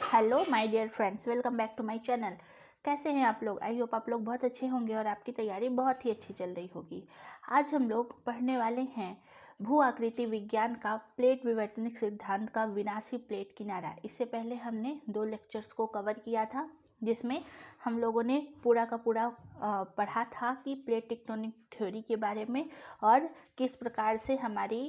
Hello my dear friends, welcome back to my channel. कैसे हैं आप लोग? आई होप आप लोग बहुत अच्छे होंगे और आपकी तैयारी बहुत ही अच्छी चल रही होगी। आज हम लोग पढ़ने वाले हैं भू आकृति विज्ञान का प्लेट विवर्तनिक सिद्धांत का विनाशी प्लेट किनारा। इससे पहले हमने 2 लेक्चर्स को कवर किया था जिसमें हम लोगों ने पूरा का पूरा पढ़ा था कि प्लेट टेक्टोनिक थ्योरी के बारे में और किस प्रकार से हमारी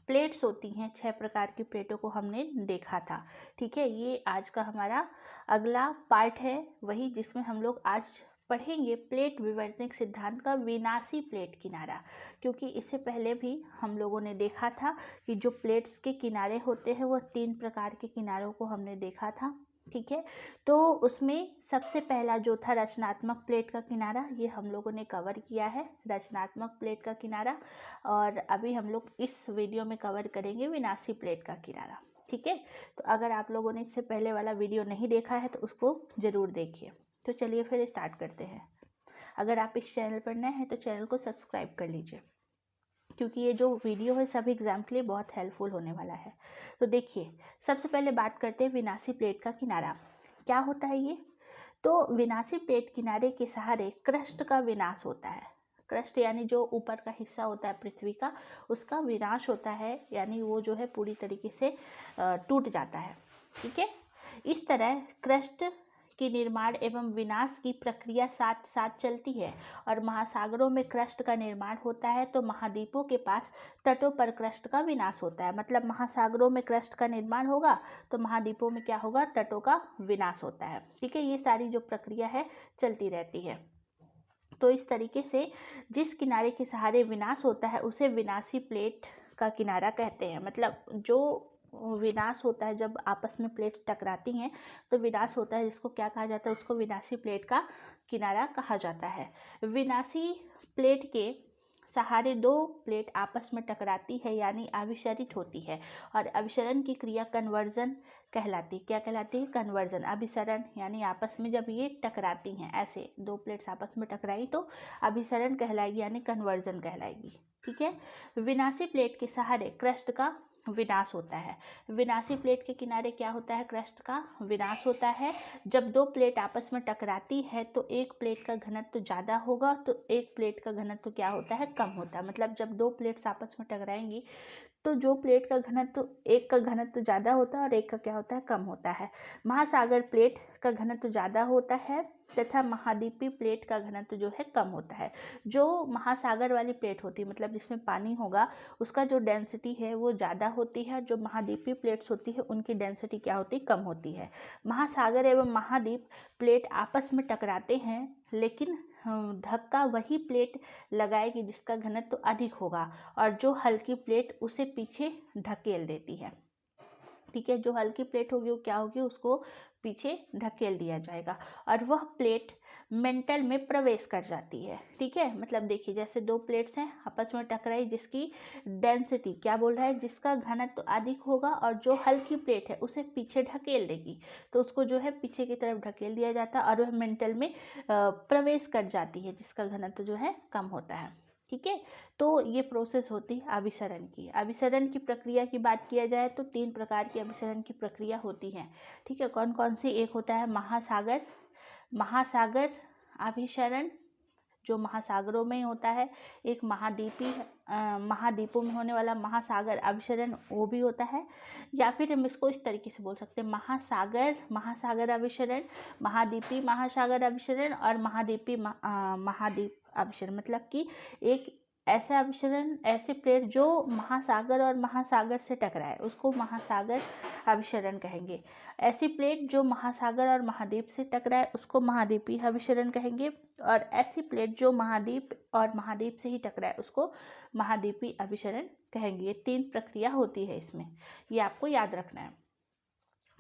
प्लेट्स होती हैं। 6 प्रकार की प्लेटों को हमने देखा था। ठीक है, ये आज का हमारा अगला पार्ट है, वही जिसमें हम लोग आज पढ़ेंगे प्लेट विवर्तनिक सिद्धांत का विनाशी प्लेट किनारा। क्योंकि इससे पहले भी हम लोगों ने देखा था कि जो प्लेट्स के किनारे होते हैं वो 3 प्रकार के किनारों को हमने देखा था। ठीक है, तो उसमें सबसे पहला जो था रचनात्मक प्लेट का किनारा, ये हम लोगों ने कवर किया है, रचनात्मक प्लेट का किनारा। और अभी हम लोग इस वीडियो में कवर करेंगे विनाशी प्लेट का किनारा। ठीक है, तो अगर आप लोगों ने इससे पहले वाला वीडियो नहीं देखा है तो उसको ज़रूर देखिए। तो चलिए फिर स्टार्ट करते हैं। अगर आप इस चैनल पर नए हैं तो चैनल को सब्सक्राइब कर लीजिए, क्योंकि ये जो वीडियो है सभी एग्जाम के लिए बहुत हेल्पफुल होने वाला है। तो देखिए, सबसे पहले बात करते हैं विनाशी प्लेट का किनारा। क्या होता है ये? तो विनाशी प्लेट किनारे के सहारे क्रस्ट का विनाश होता है। क्रस्ट यानी जो ऊपर का हिस्सा होता है पृथ्वी का, उसका विनाश होता है, यानी वो जो है पूरी तरीके से टूट जाता है। ठीक है, इस तरह क्रस्ट की निर्माण एवं विनाश की प्रक्रिया साथ साथ चलती है और महासागरों में क्रस्ट का निर्माण होता है तो महाद्वीपों के पास तटों पर क्रस्ट का विनाश होता है। मतलब महासागरों में क्रस्ट का निर्माण होगा तो महाद्वीपों में क्या होगा? तटों का विनाश होता है। ठीक है, ये सारी जो प्रक्रिया है चलती रहती है। तो इस तरीके से जिस किनारे के सहारे विनाश होता है उसे विनाशी प्लेट का किनारा कहते हैं। मतलब जो विनाश होता है, जब आपस में प्लेट्स टकराती हैं तो विनाश होता है, जिसको क्या कहा जाता है? उसको विनाशी प्लेट का किनारा कहा जाता है। विनाशी प्लेट के सहारे 2 प्लेट आपस में टकराती है यानी अभिसरित होती है और अभिसरण की क्रिया कन्वर्जन कहलाती। क्या कहलाती है? कन्वर्जन। अभिसरण यानी आपस में जब ये टकराती हैं, ऐसे 2 प्लेट्स आपस में टकराई तो अभिसरण कहलाएगी यानी कन्वर्जन कहलाएगी। ठीक है, विनाशी प्लेट के सहारे क्रस्ट का विनाश होता है। विनाशी प्लेट के किनारे क्या होता है? क्रस्ट का विनाश होता है। जब 2 प्लेट आपस में टकराती है तो एक प्लेट का घनत्व ज़्यादा होगा तो एक प्लेट का घनत्व क्या होता है? कम होता है। मतलब जब 2 प्लेट्स आपस में टकराएंगी तो जो प्लेट का घनत्व, एक का घनत्व ज़्यादा होता है और एक का क्या होता है? कम होता है। महासागर प्लेट का घनत्व ज़्यादा होता है तथा महाद्वीपीय प्लेट का घनत्व जो है कम होता है। जो महासागर वाली प्लेट होती है, मतलब जिसमें पानी होगा, उसका जो डेंसिटी है वो ज़्यादा होती है। जो महाद्वीपीय प्लेट्स होती है उनकी डेंसिटी क्या होती है? कम होती है। महासागर एवं महाद्वीप प्लेट आपस में टकराते हैं लेकिन धक्का वही प्लेट लगाएगी जिसका घनत्व अधिक होगा और जो हल्की प्लेट उसे पीछे ढकेल देती है। ठीक है, जो हल्की प्लेट होगी वो क्या होगी? उसको पीछे ढकेल दिया जाएगा और वह प्लेट मेंटल में प्रवेश कर जाती है। ठीक है, मतलब देखिए, जैसे 2 प्लेट्स हैं आपस में टकराई, जिसकी डेंसिटी क्या बोल रहा है? जिसका घनत्व अधिक होगा और जो हल्की प्लेट है उसे पीछे ढकेल देगी तो उसको जो है पीछे की तरफ ढकेल दिया जाता है और वह मेंटल में प्रवेश कर जाती है जिसका घनत्व जो है कम होता है। ठीक है, तो ये प्रोसेस होती है अभिसरण की। अभिसरण की प्रक्रिया की बात किया जाए तो 3 प्रकार की अभिसरण की प्रक्रिया होती है। ठीक है, कौन कौन सी? एक होता है महासागर अभिसरण, जो महासागरों में महासागरों में होता है। एक महाद्वीपों में होने वाला महासागर अभिसरण, वो भी होता है। या फिर हम इसको इस तरीके से बोल सकते हैं, महासागर अभिसरण, महाद्वीपीय महासागर अभिसरण और महाद्वीप अभिसरण। मतलब कि एक ऐसा अभिसरण, ऐसे प्लेट जो महासागर और महासागर से टकराए उसको महासागर अभिसरण कहेंगे। ऐसी प्लेट जो महासागर और महाद्वीप से टकराए उसको महाद्वीपीय अभिसरण कहेंगे और ऐसी प्लेट जो महाद्वीप और महाद्वीप से ही टकराए उसको महाद्वीपीय अभिसरण कहेंगे। ये 3 प्रक्रिया होती है इसमें, ये आपको याद रखना है।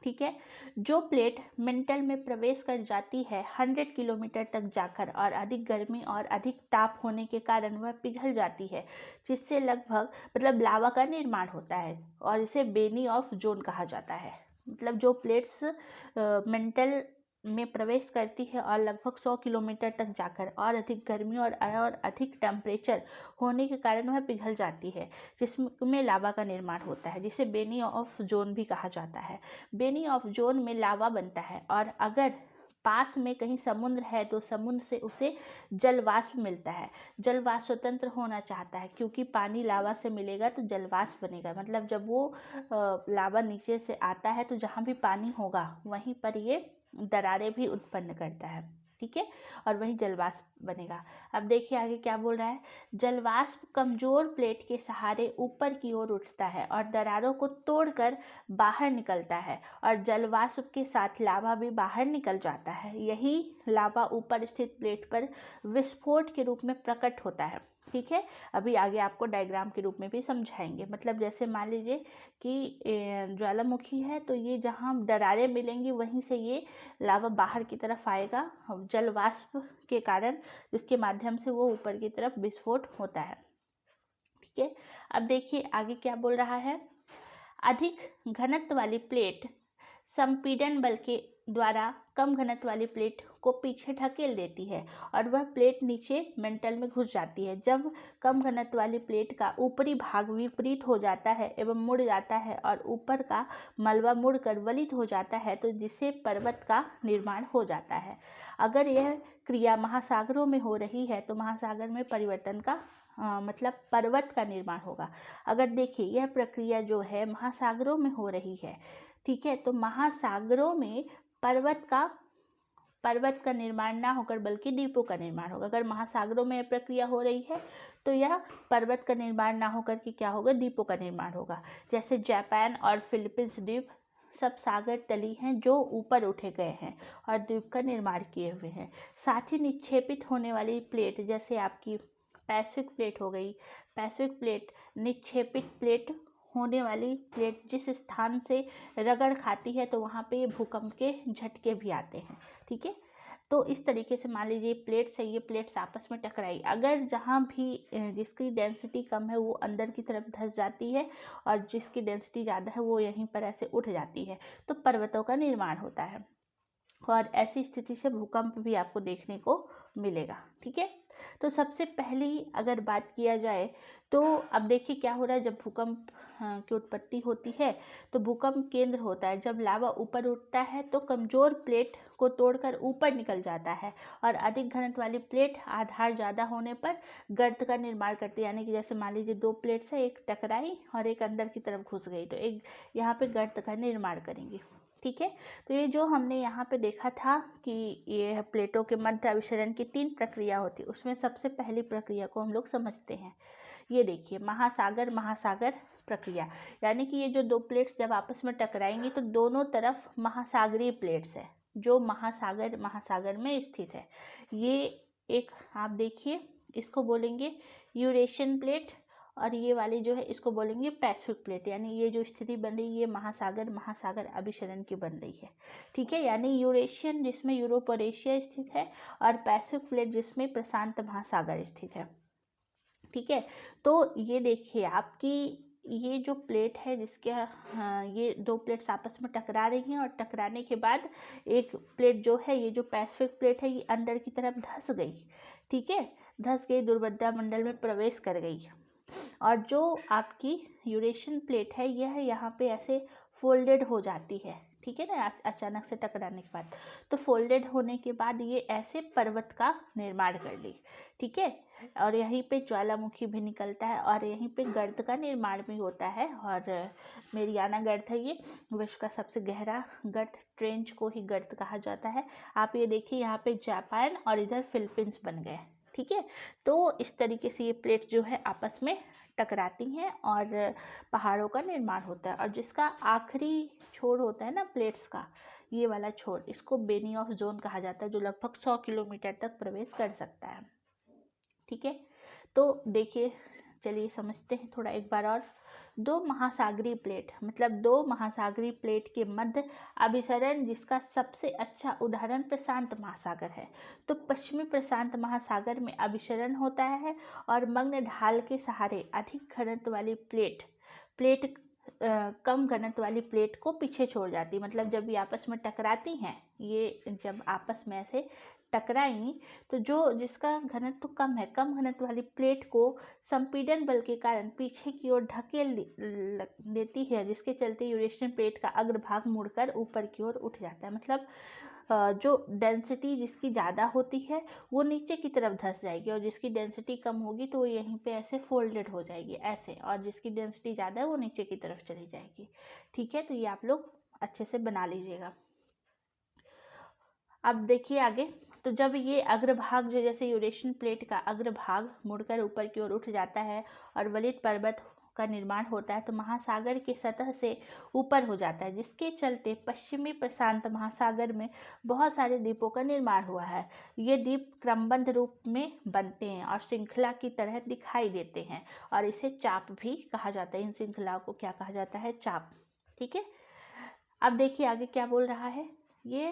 ठीक है, जो प्लेट मेंटल में प्रवेश कर जाती है 100 किलोमीटर तक जाकर और अधिक गर्मी और अधिक ताप होने के कारण वह पिघल जाती है, जिससे लगभग मतलब लावा का निर्माण होता है और इसे बेनी ऑफ जोन कहा जाता है। मतलब जो प्लेट्स मेंटल में प्रवेश करती है और लगभग 100 किलोमीटर तक जाकर और अधिक गर्मी और अधिक टेम्परेचर होने के कारण वह पिघल जाती है, जिसमें लावा का निर्माण होता है, जिसे बेनी ऑफ जोन भी कहा जाता है। बेनी ऑफ जोन में लावा बनता है और अगर पास में कहीं समुद्र है तो समुद्र से उसे जलवाष्प मिलता है। जलवाष्प स्वतंत्र होना चाहता है, क्योंकि पानी लावा से मिलेगा तो जलवाष्प बनेगा। मतलब जब वो लावा नीचे से आता है तो जहाँ भी पानी होगा वहीं पर ये दरारें भी उत्पन्न करता है, ठीक है, और वही जलवाष्प बनेगा। अब देखिए आगे क्या बोल रहा है। जलवाष्प कमजोर प्लेट के सहारे ऊपर की ओर उठता है और दरारों को तोड़कर बाहर निकलता है और जलवाष्प के साथ लावा भी बाहर निकल जाता है। यही लावा ऊपर स्थित प्लेट पर विस्फोट के रूप में प्रकट होता है, ठीक है। अभी आगे आपको डायग्राम के रूप में भी समझाएंगे। मतलब जैसे मान लीजिए कि ज्वालामुखी है तो ये जहाँ दरारें मिलेंगी वहीं से ये लावा बाहर की तरफ आएगा जलवाष्प के कारण, जिसके माध्यम से वो ऊपर की तरफ विस्फोट होता है, ठीक है। अब देखिए आगे क्या बोल रहा है। अधिक घनत्व वाली प्लेट संपीड़न बल के द्वारा कम घनत्व वाली प्लेट को पीछे ढकेल देती है और वह प्लेट नीचे मेंटल में घुस जाती है। जब कम घनत्व वाली प्लेट का ऊपरी भाग विपरीत हो जाता है एवं मुड़ जाता है और ऊपर का मलबा मुड़कर वलित हो जाता है तो जिससे पर्वत का निर्माण हो जाता है। अगर यह क्रिया महासागरों में हो रही है तो महासागर में परिवर्तन का मतलब पर्वत का निर्माण होगा। अगर देखिए यह प्रक्रिया जो है महासागरों में हो रही है, ठीक है, तो महासागरों में पर्वत का निर्माण ना होकर बल्कि द्वीपों का निर्माण होगा। अगर महासागरों में यह प्रक्रिया हो रही है तो यह पर्वत का निर्माण ना होकर के क्या होगा, द्वीपों का निर्माण होगा। जैसे जापान और फिलीपींस द्वीप सब सागर तली हैं जो ऊपर उठे गए हैं और द्वीप का निर्माण किए हुए हैं। साथ ही निक्षेपित होने वाली प्लेट जैसे आपकी पैसिफिक प्लेट हो गई। पैसिफिक प्लेट निक्षेपित प्लेट होने वाली प्लेट जिस स्थान से रगड़ खाती है तो वहाँ पे भूकंप के झटके भी आते हैं, ठीक है। तो इस तरीके से मान लीजिए प्लेट्स है, ये प्लेट्स आपस में टकराई, अगर जहाँ भी जिसकी डेंसिटी कम है वो अंदर की तरफ धंस जाती है और जिसकी डेंसिटी ज़्यादा है वो यहीं पर ऐसे उठ जाती है, तो पर्वतों का निर्माण होता है और ऐसी स्थिति से भूकंप भी आपको देखने को मिलेगा, ठीक है। तो सबसे पहली अगर बात किया जाए तो अब देखिए क्या हो रहा है। जब भूकंप की उत्पत्ति होती है तो भूकंप केंद्र होता है। जब लावा ऊपर उठता है तो कमजोर प्लेट को तोड़कर ऊपर निकल जाता है और अधिक घनत्व वाली प्लेट आधार ज़्यादा होने पर गर्त का निर्माण करती है। यानी कि जैसे मान लीजिए दो प्लेट्स है, एक टकराई और एक अंदर की तरफ घुस गई तो एक यहाँ पे गर्त का निर्माण करेंगी, ठीक है। तो ये जो हमने यहाँ पे देखा था कि ये प्लेटों के मध्य अभिसरण की 3 प्रक्रिया होती है, उसमें सबसे पहली प्रक्रिया को हम लोग समझते हैं। ये देखिए महासागर प्रक्रिया, यानी कि ये जो दो प्लेट्स जब आपस में टकराएंगी तो दोनों तरफ महासागरीय प्लेट्स है जो महासागर में स्थित है। ये एक आप देखिए इसको बोलेंगे यूरेशियन प्लेट और ये वाली जो है इसको बोलेंगे पैसिफिक प्लेट। यानी ये जो स्थिति बन रही है ये महासागर अभिसरण की बन रही है, ठीक है। यानी यूरेशियन जिसमें यूरोप और एशिया स्थित है और पैसिफिक प्लेट जिसमें प्रशांत महासागर स्थित है, ठीक है। तो ये देखिए आपकी ये जो प्लेट है जिसके ये दो प्लेट्स आपस में टकरा रही हैं और टकराने के बाद एक प्लेट जो है ये जो पैसिफिक प्लेट है ये अंदर की तरफ धंस गई, ठीक है, धंस गई, दुर्बदता मंडल में प्रवेश कर गई और जो आपकी यूरेशियन प्लेट है यह यहाँ पे ऐसे फोल्डेड हो जाती है, ठीक है ना, अचानक से टकराने के बाद। तो फोल्डेड होने के बाद ये ऐसे पर्वत का निर्माण कर ली, ठीक है, और यहीं पे ज्वालामुखी भी निकलता है और यहीं पे गर्त का निर्माण भी होता है। और मेरियाना गर्त है ये विश्व का सबसे गहरा गर्त, ट्रेंच को ही गर्त कहा जाता है। आप ये देखिए यहाँ पे जापान और इधर फिलीपींस बन गए, ठीक है। तो इस तरीके से ये प्लेट जो है आपस में टकराती हैं और पहाड़ों का निर्माण होता है। और जिसका आखिरी छोर होता है ना प्लेट्स का, ये वाला छोर, इसको बेनी ऑफ जोन कहा जाता है जो लगभग 100 किलोमीटर तक प्रवेश कर सकता है, ठीक है। तो देखिए चलिए समझते हैं थोड़ा एक बार और। दो महासागरीय प्लेट मतलब दो महासागरीय प्लेट के मध्य अभिसरण जिसका सबसे अच्छा उदाहरण प्रशांत महासागर है। तो पश्चिमी प्रशांत महासागर में अभिसरण होता है और मग्न ढाल के सहारे अधिक घनत्व वाली प्लेट कम घनत्व वाली प्लेट को पीछे छोड़ जाती है। मतलब जब ये आपस में टकराती हैं, ये जब आपस में ऐसे टकराएंगी तो जो जिसका घनत्व कम है, कम घनत्व वाली प्लेट को संपीड़न बल के कारण पीछे की ओर ढकेल देती है, जिसके चलते यूरेशियन प्लेट का अग्रभाग मुड़कर ऊपर की ओर उठ जाता है। मतलब जो डेंसिटी जिसकी ज़्यादा होती है वो नीचे की तरफ धंस जाएगी, और जिसकी डेंसिटी कम होगी तो वो यहीं पे ऐसे फोल्डेड हो जाएगी ऐसे, और जिसकी डेंसिटी ज़्यादा है वो नीचे की तरफ चली जाएगी। ठीक है, तो ये आप लोग अच्छे से बना लीजिएगा। अब देखिए आगे, तो जब ये अग्रभाग जो जैसे यूरेशियन प्लेट का अग्रभाग मुड़कर ऊपर की ओर उठ जाता है और वलित पर्वत का निर्माण होता है, तो महासागर के सतह से ऊपर हो जाता है, जिसके चलते पश्चिमी प्रशांत महासागर में बहुत सारे द्वीपों का निर्माण हुआ है। ये द्वीप क्रमबद्ध रूप में बनते हैं और श्रृंखला की तरह दिखाई देते हैं, और इसे चाप भी कहा जाता है। इन श्रृंखलाओं को क्या कहा जाता है? चाप। ठीक है, अब देखिए आगे क्या बोल रहा है। ये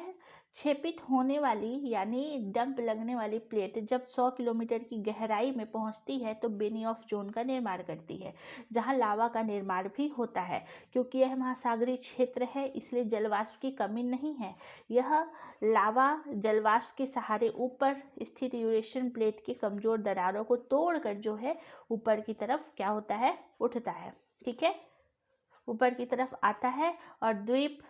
क्षेपित होने वाली यानी डंप लगने वाली प्लेट जब 100 किलोमीटर की गहराई में पहुंचती है तो बेनियॉफ जोन का निर्माण करती है, जहां लावा का निर्माण भी होता है। क्योंकि यह महासागरीय क्षेत्र है इसलिए जलवाष्प की कमी नहीं है। यह लावा जलवाष्प के सहारे ऊपर स्थित यूरेशियन प्लेट की कमजोर दरारों को तोड़कर जो है ऊपर की तरफ क्या होता है? उठता है। ठीक है, ऊपर की तरफ आता है और द्वीप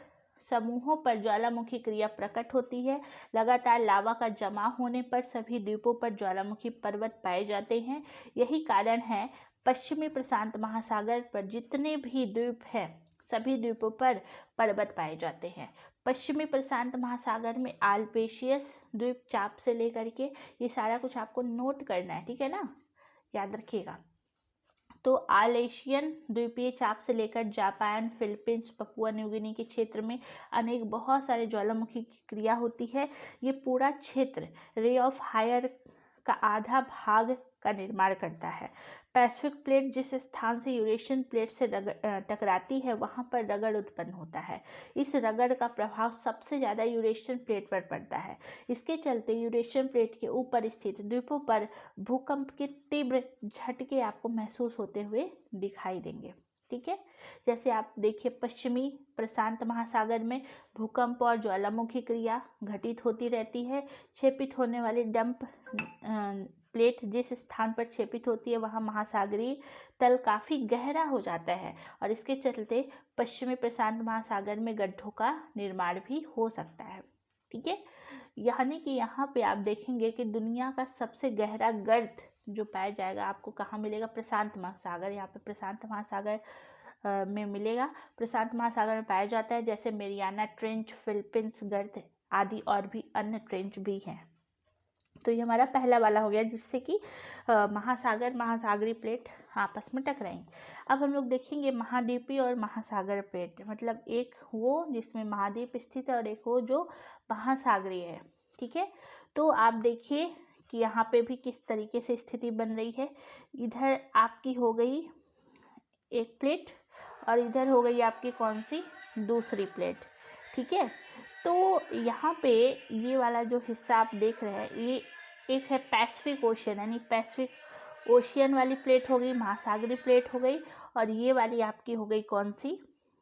समूहों पर ज्वालामुखी क्रिया प्रकट होती है। लगातार लावा का जमा होने पर सभी द्वीपों पर ज्वालामुखी पर्वत पाए जाते हैं। यही कारण है पश्चिमी प्रशांत महासागर पर जितने भी द्वीप हैं सभी द्वीपों पर पर्वत पाए जाते हैं। पश्चिमी प्रशांत महासागर में आल्पेशियस द्वीप चाप से लेकर के ये सारा कुछ आपको नोट करना है, ठीक है ना, याद रखिएगा। तो आलेशियन द्वीपीय चाप से लेकर Japan, Philippines, Papua New Guinea के क्षेत्र में अनेक बहुत सारे ज्वालामुखी की क्रिया होती है। ये पूरा क्षेत्र रे ऑफ फायर का आधा भाग का निर्माण करता है। पैसिफिक प्लेट जिस स्थान से यूरेशियन प्लेट से टकराती है वहाँ पर रगड़ उत्पन्न होता है। इस रगड़ का प्रभाव सबसे ज़्यादा यूरेशियन प्लेट पर पड़ता है। इसके चलते यूरेशियन प्लेट के ऊपर स्थित द्वीपों पर भूकंप के तीव्र झटके आपको महसूस होते हुए दिखाई देंगे। ठीक है, जैसे आप देखिए पश्चिमी प्रशांत महासागर में भूकंप और ज्वालामुखी क्रिया घटित होती रहती है। क्षेपित होने वाली डंप प्लेट जिस स्थान पर क्षेपित होती है वहाँ महासागरीय तल काफ़ी गहरा हो जाता है, और इसके चलते पश्चिमी प्रशांत महासागर में गड्ढों का निर्माण भी हो सकता है। ठीक है, यानी कि यहाँ पे आप देखेंगे कि दुनिया का सबसे गहरा गर्त जो पाया जाएगा आपको कहाँ मिलेगा? प्रशांत महासागर। यहाँ पे प्रशांत महासागर में मिलेगा। प्रशांत महासागर में पाया जाता है, जैसे मेरियाना ट्रेंच, फिलीपींस गर्त आदि और भी अन्य ट्रेंच भी हैं। तो ये हमारा पहला वाला हो गया जिससे कि महासागरीय प्लेट आपस में टकराएंगे। अब हम लोग देखेंगे महाद्वीपीय और महासागर प्लेट, मतलब एक वो जिसमें महाद्वीप स्थित है और एक वो जो महासागरीय है। ठीक है, तो आप देखिए कि यहाँ पे भी किस तरीके से स्थिति बन रही है। इधर आपकी हो गई एक प्लेट और इधर हो गई आपकी कौन सी? दूसरी प्लेट। ठीक है, तो यहाँ पे ये वाला जो हिस्सा आप देख रहे हैं ये एक है पैसिफिक ओशियन, यानी पैसिफिक ओशियन वाली प्लेट हो गई, महासागरीय प्लेट हो गई, और ये वाली आपकी हो गई कौन सी?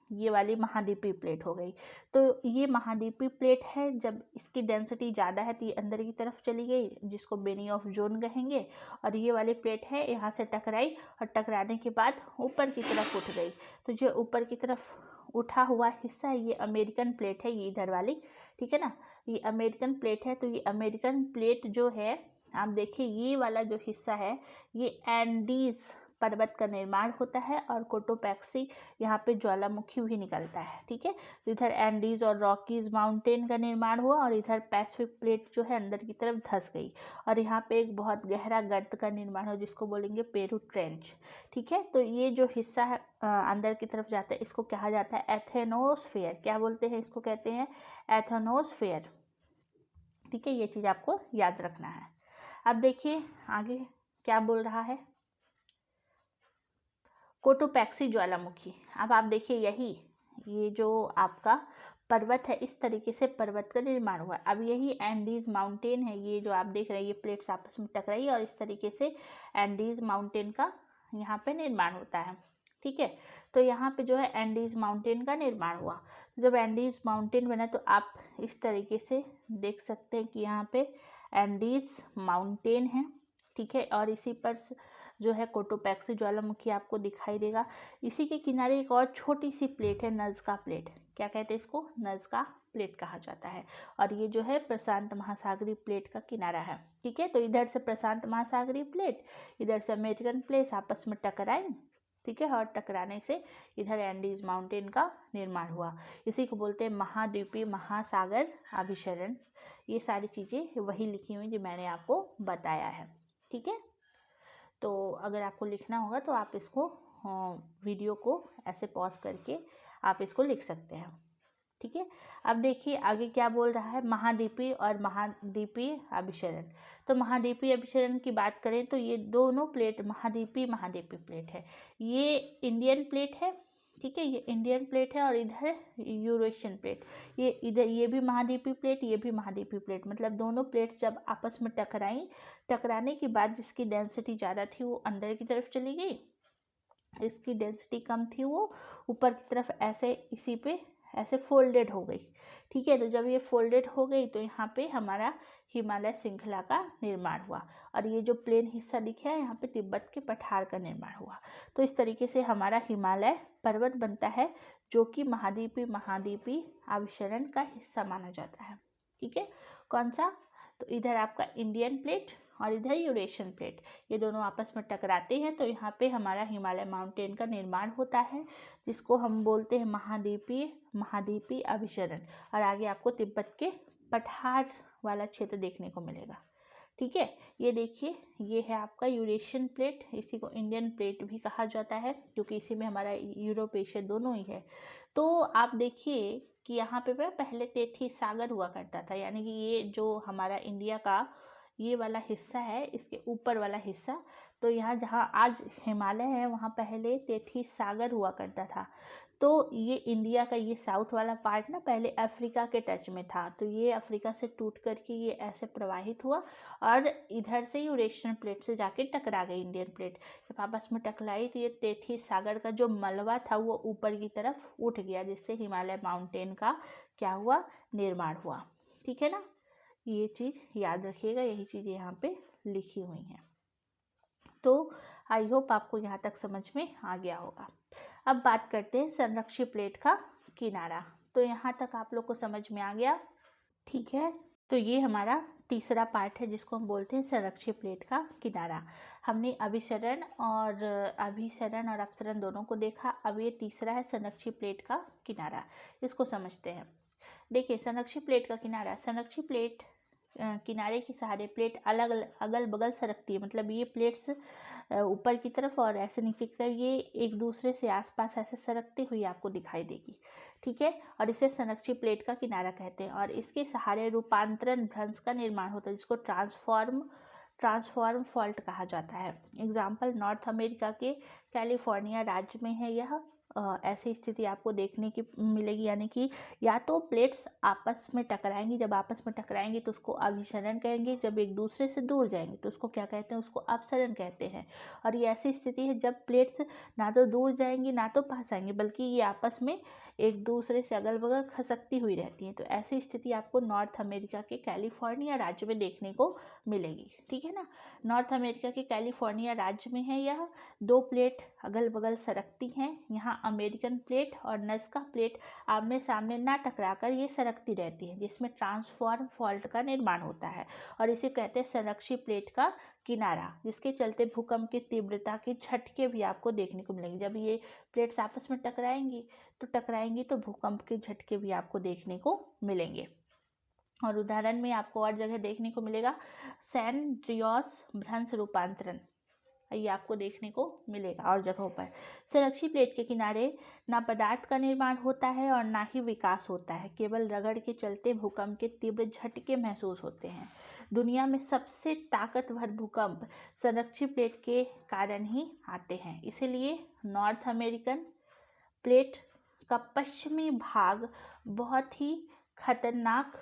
ये वाली महाद्वीपीय प्लेट हो गई। तो ये महाद्वीपीय प्लेट है, जब इसकी डेंसिटी ज़्यादा है तो ये अंदर की तरफ चली गई जिसको बेनियॉफ जोन कहेंगे, और ये वाली प्लेट है यहाँ से टकराई और टकराने के बाद ऊपर की तरफ उठ गई। तो जो ऊपर की तरफ उठा हुआ हिस्सा है ये अमेरिकन प्लेट है, ये इधर वाली। ठीक है ना, ये अमेरिकन प्लेट है। तो ये अमेरिकन प्लेट जो है आप देखिए ये वाला जो हिस्सा है ये एंडीज पर्वत का निर्माण होता है, और कोटोपैक्सी यहाँ पे ज्वालामुखी भी निकलता है। ठीक है, तो इधर एंडीज और रॉकीज माउंटेन का निर्माण हुआ और इधर पैसिफिक प्लेट जो है अंदर की तरफ धंस गई, और यहाँ पे एक बहुत गहरा गर्त का निर्माण हो जिसको बोलेंगे पेरू ट्रेंच। ठीक है, तो ये जो हिस्सा है अंदर की तरफ जाता है इसको कहा जाता है एथेनोस्फेयर। क्या बोलते हैं? इसको कहते हैं एथेनोस्फेयर। ठीक है, ये चीज़ आपको याद रखना है। अब देखिए आगे क्या बोल रहा है। कोटोपैक्सी ज्वालामुखी। अब आप देखिए ये जो आपका पर्वत है इस तरीके से पर्वत का निर्माण हुआ। अब यही एंडीज माउंटेन है, ये जो आप देख रहे हैं ये प्लेट्स आपस में टकराई और इस तरीके से एंडीज माउंटेन का यहाँ पे निर्माण होता है। ठीक है। तो यहाँ पे जो है एंडीज माउंटेन का निर्माण हुआ। जब एंडीज माउंटेन बना तो आप इस तरीके से देख सकते हैं कि यहाँ पे एंडीज माउंटेन है, ठीक है। और इसी पर जो है कोटोपैक्सी ज्वालामुखी आपको दिखाई देगा। इसी के किनारे एक और छोटी सी प्लेट है, नज़का प्लेट। क्या कहते हैं इसको? नज़का प्लेट कहा जाता है। और ये जो है प्रशांत महासागरीय प्लेट का किनारा है, ठीक है। तो इधर से प्रशांत महासागरीय प्लेट, इधर से अमेरिकन प्लेट आपस में टकराए, ठीक है। और टकराने से इधर एंडीज माउंटेन का निर्माण हुआ। इसी को बोलते हैं महाद्वीपीय महासागर अभिसरण। ये सारी चीज़ें वही लिखी हुई जो मैंने आपको बताया है, ठीक है। तो अगर आपको लिखना होगा तो आप इसको वीडियो को ऐसे पॉज करके आप इसको लिख सकते हैं, ठीक है। अब देखिए आगे क्या बोल रहा है, महाद्वीपीय और महाद्वीपीय अभिसरण। तो महाद्वीपीय अभिसरण की बात करें तो ये दोनों प्लेट महाद्वीपीय प्लेट है। ये इंडियन प्लेट है, ठीक है, ये इंडियन प्लेट है। और इधर यूरेशियन प्लेट, ये इधर ये भी महाद्वीपीय प्लेट, ये भी महाद्वीपीय प्लेट। मतलब दोनों प्लेट जब आपस में टकराई, टकराने के बाद जिसकी डेंसिटी ज़्यादा थी वो अंदर की तरफ चली गई, इसकी डेंसिटी कम थी वो ऊपर की तरफ ऐसे इसी पे ऐसे फोल्डेड हो गई, ठीक है। तो जब ये फोल्डेड हो गई तो यहाँ पे हमारा हिमालय श्रृंखला का निर्माण हुआ। और ये जो प्लेन हिस्सा दिख रहा है यहाँ पे तिब्बत के पठार का निर्माण हुआ। तो इस तरीके से हमारा हिमालय पर्वत बनता है जो कि महाद्वीपीय अभिसरण का हिस्सा माना जाता है, ठीक है। कौन सा? तो इधर आपका इंडियन प्लेट और इधर यूरेशियन प्लेट, ये दोनों आपस में टकराते हैं तो यहाँ पे हमारा हिमालय माउंटेन का निर्माण होता है, जिसको हम बोलते हैं महाद्वीपीय अभिसरण। और आगे आपको तिब्बत के पठार वाला क्षेत्र देखने को मिलेगा, ठीक है। ये देखिए ये है आपका यूरेशियन प्लेट, इसी को इंडियन प्लेट भी कहा जाता है क्योंकि इसी में हमारा यूरोप एशिया दोनों ही है। तो आप देखिए कि यहाँ पे पहले तेथीस सागर हुआ करता था, यानी कि ये जो हमारा इंडिया का ये वाला हिस्सा है, इसके ऊपर वाला हिस्सा। तो यहाँ जहाँ आज हिमालय है वहाँ पहले तेथीस सागर हुआ करता था। तो ये इंडिया का ये साउथ वाला पार्ट ना पहले अफ्रीका के टच में था, तो ये अफ्रीका से टूट करके ये ऐसे प्रवाहित हुआ और इधर से यूरेशियन प्लेट से जाके टकरा गई इंडियन प्लेट। जब आपस में टकराई तो ये तेथीस सागर का जो मलबा था वो ऊपर की तरफ उठ गया, जिससे हिमालय माउंटेन का क्या हुआ? निर्माण हुआ, ठीक है ना। ये चीज़ याद रखिएगा, यही चीज़ें यहाँ पे लिखी हुई हैं। तो आई होप आपको यहाँ तक समझ में आ गया होगा। अब बात करते हैं संरक्षित प्लेट का किनारा। तो यहाँ तक आप लोग को समझ में आ गया, ठीक है। तो ये हमारा तीसरा पार्ट है जिसको हम बोलते हैं संरक्षित प्लेट का किनारा। हमने अभिसरण और अपसरण दोनों को देखा। अब ये तीसरा है संरक्षित प्लेट का किनारा, इसको समझते हैं। देखिए संरक्षित प्लेट का किनारा, संरक्षित प्लेट किनारे के सहारे प्लेट अगल बगल सरकती है। मतलब ये प्लेट्स ऊपर की तरफ और ऐसे नीचे की तरफ ये एक दूसरे से आसपास ऐसे सरकती हुई आपको दिखाई देगी, ठीक है। और इसे संरक्षित प्लेट का किनारा कहते हैं। और इसके सहारे रूपांतरण भ्रंश का निर्माण होता है जिसको ट्रांसफॉर्म फॉल्ट कहा जाता है। एग्जाम्पल नॉर्थ अमेरिका के कैलिफोर्निया राज्य में है यह। ऐसी स्थिति आपको देखने की मिलेगी, यानी कि या तो प्लेट्स आपस में टकराएंगी, जब आपस में टकराएंगी तो उसको अभिसरण कहेंगे, जब एक दूसरे से दूर जाएंगे तो उसको क्या कहते हैं? उसको अपसरण कहते हैं। और ये ऐसी स्थिति है जब प्लेट्स ना तो दूर जाएंगी ना तो पास आएंगी, बल्कि ये आपस में एक दूसरे से अगल बगल खसकती हुई रहती हैं। तो ऐसी स्थिति आपको नॉर्थ अमेरिका के कैलिफोर्निया राज्य में देखने को मिलेगी, ठीक है ना। नॉर्थ अमेरिका के कैलिफोर्निया राज्य में है यह। दो प्लेट अगल बगल सरकती हैं। यहाँ अमेरिकन प्लेट और नज़का प्लेट आमने सामने ना टकराकर ये सरकती रहती है, जिसमें ट्रांसफॉर्म फॉल्ट का निर्माण होता है। और इसे कहते हैं संरक्षित प्लेट का किनारा, जिसके चलते भूकंप की तीव्रता के झटके भी आपको देखने को मिलेंगे। जब ये प्लेट्स आपस में टकराएंगी तो भूकंप के झटके भी आपको देखने को मिलेंगे। और उदाहरण में आपको और जगह देखने को मिलेगा सैन ड्रियास भ्रंश रूपांतरण, ये आपको देखने को मिलेगा और जगहों पर। संरक्षित प्लेट के किनारे ना पदार्थ का निर्माण होता है और ना ही विकास होता है, केवल रगड़ के चलते भूकंप के तीव्र झटके महसूस होते हैं। दुनिया में सबसे ताकतवर भूकंप संरक्षित प्लेट के कारण ही आते हैं। इसीलिए नॉर्थ अमेरिकन प्लेट का पश्चिमी भाग बहुत ही खतरनाक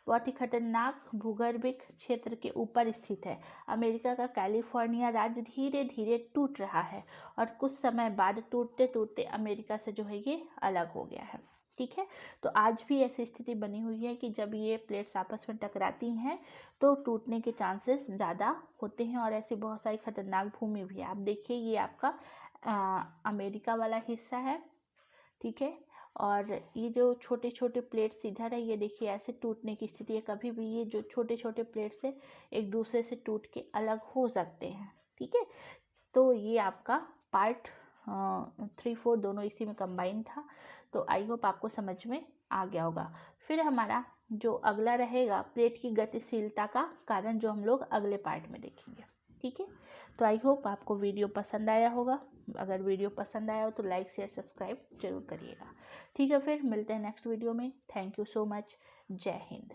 बहुत ही खतरनाक भूगर्भिक क्षेत्र के ऊपर स्थित है। अमेरिका का कैलिफोर्निया राज्य धीरे धीरे टूट रहा है और कुछ समय बाद टूटते टूटते अमेरिका से जो है ये अलग हो गया है। ठीक है, तो आज भी ऐसी स्थिति बनी हुई है कि जब ये प्लेट्स आपस में टकराती हैं तो टूटने के चांसेस ज़्यादा होते हैं और ऐसी बहुत सारी खतरनाक भूमि भी है। आप देखिए, ये आपका अमेरिका वाला हिस्सा है। ठीक है, और ये जो छोटे छोटे प्लेट्स इधर है, ये देखिए ऐसे टूटने की स्थिति है। कभी भी ये जो छोटे छोटे प्लेट्स है एक दूसरे से टूट के अलग हो सकते हैं। ठीक है, तो ये आपका पार्ट 3, 4 दोनों इसी में कंबाइन था। तो आई होप आपको समझ में आ गया होगा। फिर हमारा जो अगला रहेगा प्लेट की गतिशीलता का कारण, जो हम लोग अगले पार्ट में देखेंगे। ठीक है, तो आई होप आपको वीडियो पसंद आया होगा। अगर वीडियो पसंद आया हो तो लाइक शेयर सब्सक्राइब जरूर करिएगा। ठीक है, फिर मिलते हैं नेक्स्ट वीडियो में। Thank you so much. जय हिंद।